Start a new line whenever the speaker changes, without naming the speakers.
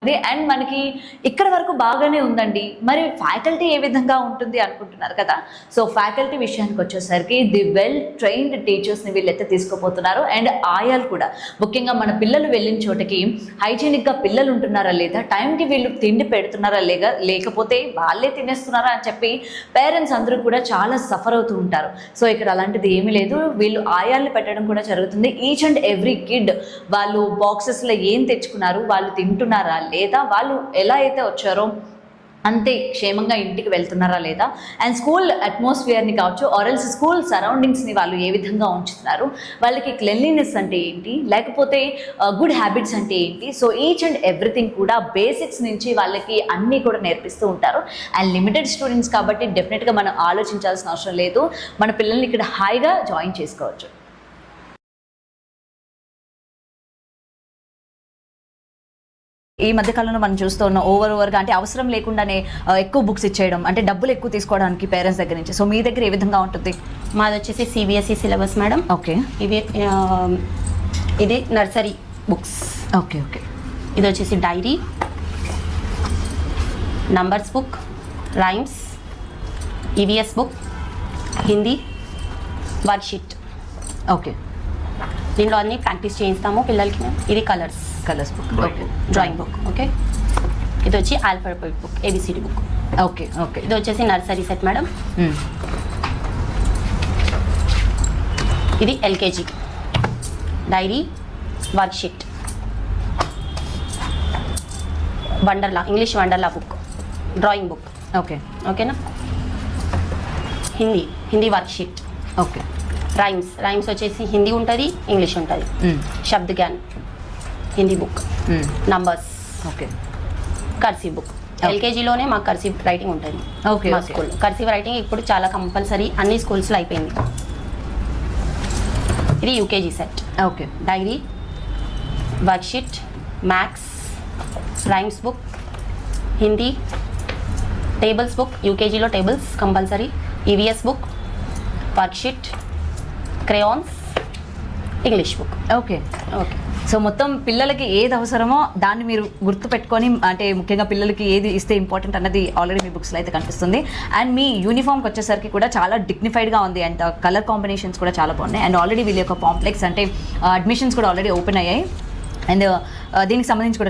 And మనకి ఇక్కడ వరకు బాగానే ఉందండి. మరి ఫ్యాకల్టీ ఏ విధంగా ఉంటుంది అనుకుంటున్నారు కదా. సో ఫ్యాకల్టీ విషయానికి వచ్చేసరికి ది వెల్ ట్రైన్డ్ టీచర్స్ని వీళ్ళైతే తీసుకోపోతున్నారు. అండ్ ఆయాలు కూడా ముఖ్యంగా మన పిల్లలు వెళ్ళిన చోటకి హైజీనిక్గా పిల్లలు ఉంటున్నారా లేదా, టైంకి వీళ్ళు తిండి పెడుతున్నారా లేకపోతే వాళ్ళే తినేస్తున్నారా అని చెప్పి పేరెంట్స్ అందరూ కూడా చాలా సఫర్ అవుతూ ఉంటారు. సో ఇక్కడ అలాంటిది ఏమీ లేదు. వీళ్ళు ఆయాల్ని పెట్టడం కూడా జరుగుతుంది. ఈచ్ అండ్ ఎవ్రీ కిడ్ వాళ్ళు బాక్సెస్లో ఏం తెచ్చుకున్నారు, వాళ్ళు తింటున్నారా లేదా, వాళ్ళు ఎలా అయితే వచ్చారో అంతే క్షేమంగా ఇంటికి వెళ్తున్నారా లేదా, అండ్ స్కూల్ అట్మాస్ఫియర్ని కావచ్చు ఆర్ఎల్స్ స్కూల్ సరౌండింగ్స్ని వాళ్ళు ఏ విధంగా ఉంచుతున్నారు, వాళ్ళకి క్లెన్లీనెస్ అంటే ఏంటి, లేకపోతే గుడ్ హ్యాబిట్స్ అంటే ఏంటి. సో ఈచ్ అండ్ ఎవ్రీథింగ్ కూడా బేసిక్స్ నుంచి వాళ్ళకి అన్నీ కూడా నేర్పిస్తూ ఉంటారు. అండ్ లిమిటెడ్ స్టూడెంట్స్ కాబట్టి డెఫినెట్గా మనం ఆలోచించాల్సిన అవసరం లేదు. మన పిల్లల్ని ఇక్కడ హాయిగా జాయిన్ చేసుకోవచ్చు. ఈ మధ్యకాలంలో మనం చూస్తూ ఉన్నాం ఓవర్గా అంటే అవసరం లేకుండానే ఎక్కువ బుక్స్ ఇచ్చేయడం, అంటే డబ్బులు ఎక్కువ తీసుకోవడానికి పేరెంట్స్ దగ్గర నుంచి. సో మీ దగ్గర ఏ విధంగా ఉంటుంది?
మాది వచ్చేసి సిబిఎస్ఈ సిలబస్ మేడం.
ఓకే,
ఇది నర్సరీ బుక్స్.
Okay okay.
ఇది వచ్చేసి diary, numbers book, rhymes, EVS book, Hindi, worksheet.
Okay,
దీనిలో అన్ని ప్రాక్టీస్ చేయిస్తాము పిల్లలకి. ఇది colours
book, okay,
drawing book. Okay, ఇది వచ్చి alphabet book, ABCD book.
Okay okay.
ఇది వచ్చేసి నర్సరీ సెట్ మేడం. ఇది ఎల్కేజీ డైరీ, వర్క్షీట్, వండర్లా ఇంగ్లీష్ వండర్లా బుక్, డ్రాయింగ్ బుక్.
ఓకే
ఓకేనా. హిందీ వర్క్షీట్.
ఓకే.
రైమ్స్ వచ్చేసి హిందీ ఉంటుంది, ఇంగ్లీష్ ఉంటుంది. Shabd Gyan Hindi book. Numbers.
Okay.
Cursive book. ఎల్కేజీలోనే మాకు కర్సివ్ రైటింగ్ ఉంటుంది.
ఓకే.
మా స్కూల్ కర్సివ్ రైటింగ్ ఇప్పుడు చాలా కంపల్సరీ అన్ని స్కూల్స్లో అయిపోయింది. ఇది UKG set.
Okay.
Diary, worksheet, maths, rhymes book, Hindi, tables book. యూకేజీలో tables compulsory. EVS book, worksheet, crayons, English book.
Okay
okay.
So మొత్తం పిల్లలకి ఏది అవసరమో దాన్ని మీరు గుర్తుపెట్టుకొని, అంటే ముఖ్యంగా పిల్లలకి ఏది ఇస్తే ఇంపార్టెంట్ అన్నది ఆల్రెడీ మీ బుక్స్లో అయితే కనిపిస్తుంది. అండ్ మీ యూనిఫామ్కి వచ్చేసరికి కూడా చాలా డిగ్నిఫైడ్గా ఉంది. అండ్ కలర్ కాంబినేషన్స్ కూడా చాలా బాగున్నాయి. అండ్ ఆల్రెడీ వీళ్ళ యొక్క కాంప్లెక్స్ అంటే అడ్మిషన్స్ కూడా ఆల్రెడీ ఓపెన్ అయ్యాయి. అండ్ దీనికి సంబంధించి కూడా